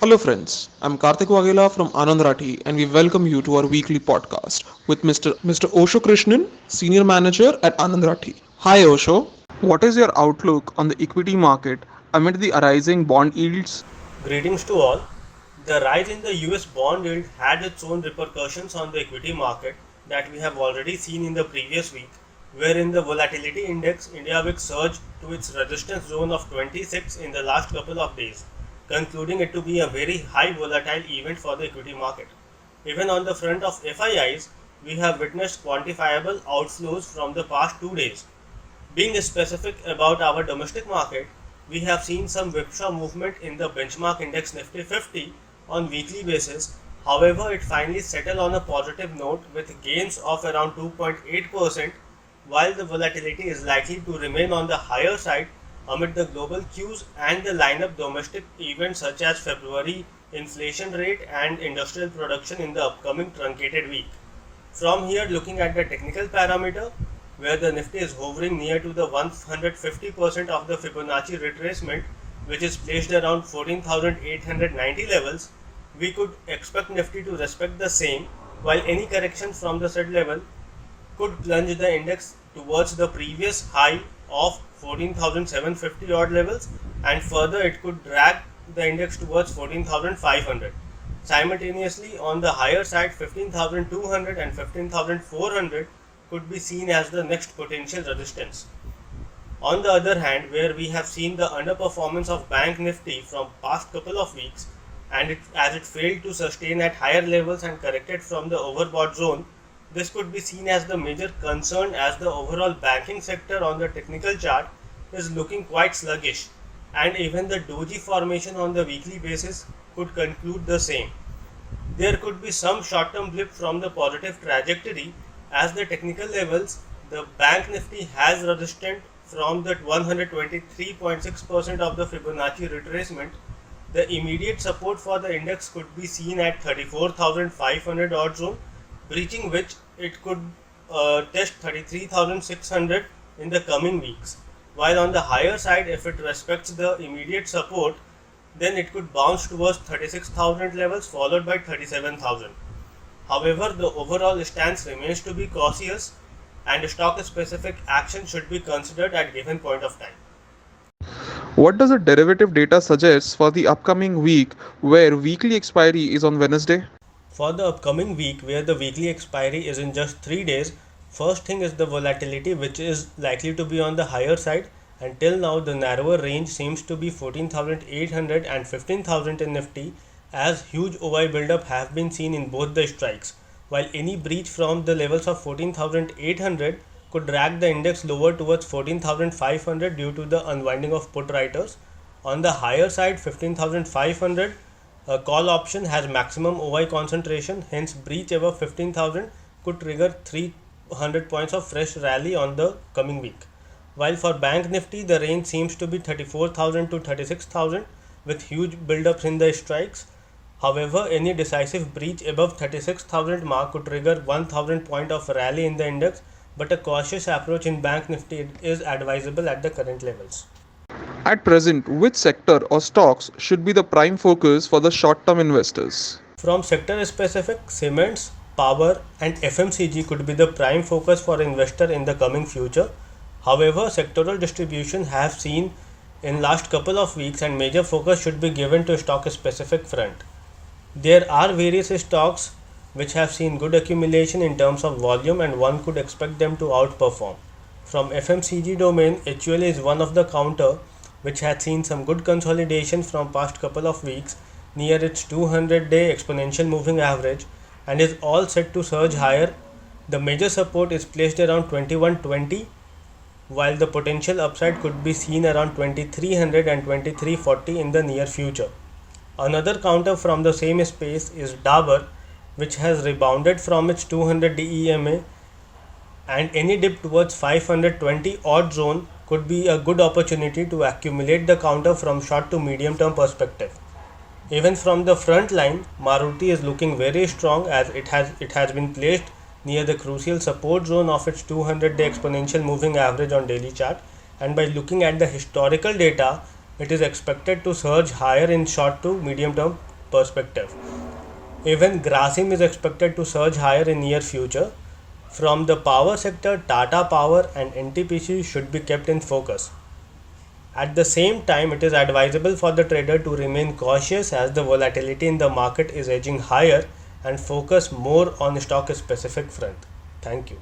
Hello, friends. I'm Karthik Wagela from Anand Rathi, and we welcome you to our weekly podcast with Mr. Osho Krishnan, Senior Manager at Anand Rathi. Hi, Osho. What is your outlook on the equity market amid the rising bond yields? Greetings to all. The rise in the US bond yield had its own repercussions on the equity market that we have already seen in the previous week, wherein the volatility index India VIX surged to its resistance zone of 26 in the last couple of days, concluding it to be a very high volatile event for the equity market. Even on the front of FIIs, we have witnessed quantifiable outflows from the past 2 days. Being specific about our domestic market, we have seen some whipsaw movement in the benchmark index Nifty 50 on weekly basis. However, it finally settled on a positive note with gains of around 2.8%, while the volatility is likely to remain on the higher side amid the global cues and the lineup domestic events such as February inflation rate and industrial production in the upcoming truncated week. From here, looking at the technical parameter, where the Nifty is hovering near to the 150% of the Fibonacci retracement, which is placed around 14,890 levels, we could expect Nifty to respect the same, while any correction from the said level could plunge the index towards the previous high of 14,750 odd levels, and further it could drag the index towards 14,500. Simultaneously, on the higher side, 15,200 and 15,400 could be seen as the next potential resistance. On the other hand, where we have seen the underperformance of Bank Nifty from past couple of weeks, and as it failed to sustain at higher levels and corrected from the overbought zone, this could be seen as the major concern, as the overall banking sector on the technical chart is looking quite sluggish, and even the doji formation on the weekly basis could conclude the same. There could be some short-term blip from the positive trajectory, as the technical levels, the Bank Nifty has resisted from that 123.6% of the Fibonacci retracement. The immediate support for the index could be seen at 34,500 odd zone, breaching which it could test 33,600 in the coming weeks. While on the higher side, if it respects the immediate support, then it could bounce towards 36,000 levels followed by 37,000. However, the overall stance remains to be cautious, and stock specific action should be considered at given point of time. What does the derivative data suggest for the upcoming week where weekly expiry is on Wednesday? For the upcoming week, where the weekly expiry is in just 3 days, first thing is the volatility, which is likely to be on the higher side. Until now, the narrower range seems to be 14,800 and 15,000 in Nifty, as huge OI buildup have been seen in both the strikes, while any breach from the levels of 14,800 could drag the index lower towards 14,500 due to the unwinding of put writers. On the higher side, 15,500 a call option has maximum OI concentration, hence breach above 15,000 could trigger 300 points of fresh rally on the coming week. While for Bank Nifty, the range seems to be 34,000 to 36,000 with huge buildups in the strikes. However, any decisive breach above 36,000 mark could trigger 1,000 point of rally in the index, but a cautious approach in Bank Nifty is advisable at the current levels. At present, which sector or stocks should be the prime focus for the short term investors? From sector specific, cements, power and FMCG could be the prime focus for investor in the coming future. However, sectoral distribution have seen in last couple of weeks, and major focus should be given to stock specific front. There are various stocks which have seen good accumulation in terms of volume, and one could expect them to outperform. From FMCG domain, HUL is one of the counter which had seen some good consolidation from past couple of weeks near its 200-day exponential moving average, and is all set to surge higher. The major support is placed around 2120, while the potential upside could be seen around 2300 and 2340 in the near future. Another counter from the same space is Dabur, which has rebounded from its 200 DEMA, and any dip towards 520 odd zone could be a good opportunity to accumulate the counter from short to medium term perspective. Even from the front line, Maruti is looking very strong, as it has been placed near the crucial support zone of its 200-day exponential moving average on daily chart, and by looking at the historical data, it is expected to surge higher in short to medium term perspective. Even Grasim is expected to surge higher in near future. From the power sector, Tata Power and NTPC should be kept in focus. At the same time, it is advisable for the trader to remain cautious as the volatility in the market is edging higher and focus more on stock specific front. Thank you.